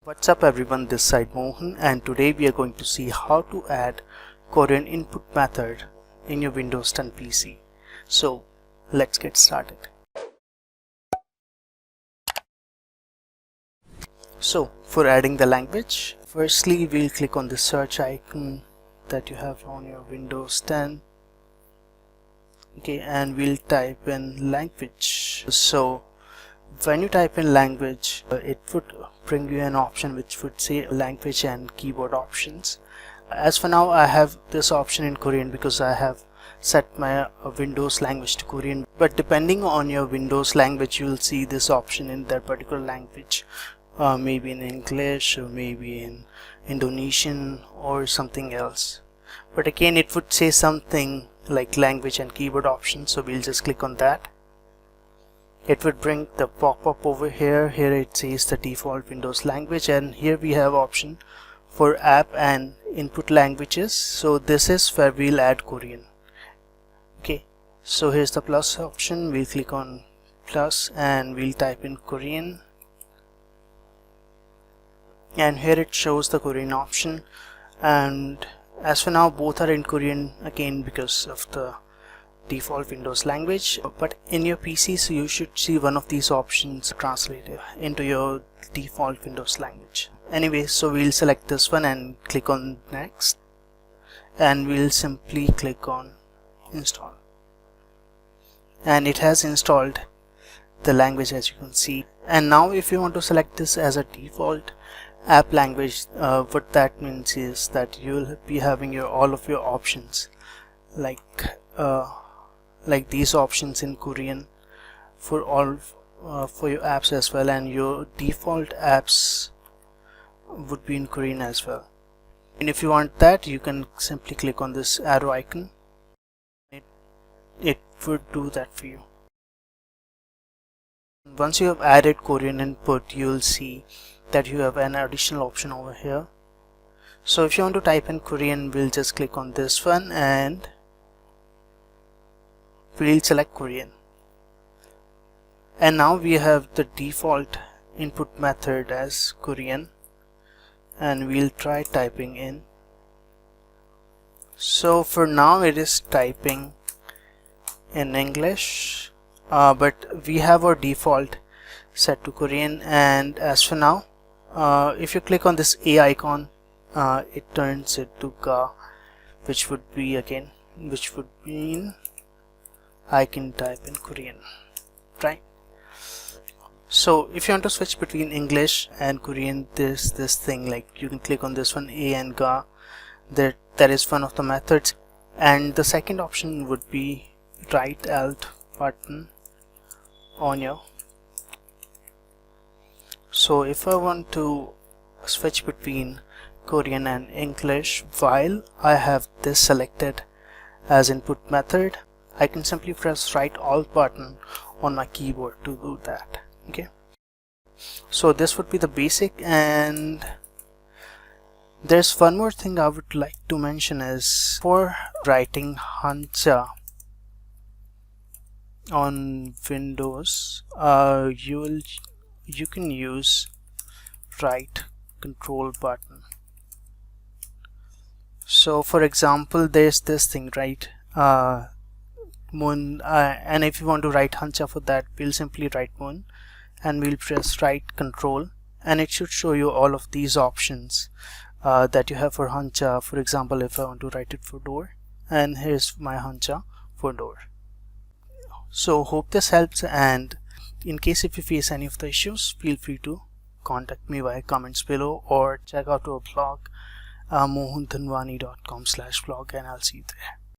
What's up everyone, this side Mohan, and today we are going to see how to add Korean input method in your Windows 10 PC. So let's get started. So for adding the language, firstly we'll click on the search icon that you have on your Windows 10. Okay, and we'll type in language. So when you type in language, it would bring you an option which would say language and keyboard options. As for now, I have this option in Korean because I have set my Windows language to Korean, but depending on your Windows language, you will see this option in that particular language, maybe in English or maybe in Indonesian or something else. But again, it would say something like language and keyboard options, so we'll just click on that. It would bring the pop-up over here. Here it says the default Windows language, and here we have option for app and input languages. So this is where we'll add Korean. Okay, so here's the plus option. We'll click on plus and we'll type in Korean, and here it shows the Korean option. And as for now, both are in Korean again because of the default Windows language, but in your PC, so you should see one of these options translated into your default Windows language. Anyway, so we'll select this one and click on next, and we'll simply click on install, and it has installed the language as you can see. And now if you want to select this as a default app language, what that means is that you'll be having all of your options like these options in Korean for all for your apps as well, and your default apps would be in Korean as well. And if you want that, you can simply click on this arrow icon. It would do that for you. Once you have added Korean input, you'll see that you have an additional option over here. So if you want to type in Korean, we'll just click on this one and we'll select Korean. And now we have the default input method as Korean, and we'll try typing in. So for now it is typing in English, but we have our default set to Korean. And as for now, if you click on this A icon, it turns it to Ga, which would mean I can type in Korean, right? So if you want to switch between English and Korean, there's this thing like you can click on this one, A and Ga. That is one of the methods. And the second option would be right alt button on your. So if I want to switch between Korean and English while I have this selected as input method, I can simply press right alt button on my keyboard to do that. Okay, so this would be the basic. And there's one more thing I would like to mention is for writing Hanja on Windows, you can use right control button. So for example, there's this thing, right, Moon, and if you want to write Hanja for that, we'll simply write Moon and we'll press right control, and it should show you all of these options that you have for Hanja. For example, if I want to write it for door, and here's my Hanja for door. So hope this helps, and in case if you face any of the issues, feel free to contact me via comments below or check out our blog mohanthanwani.com/blog, and I'll see you there.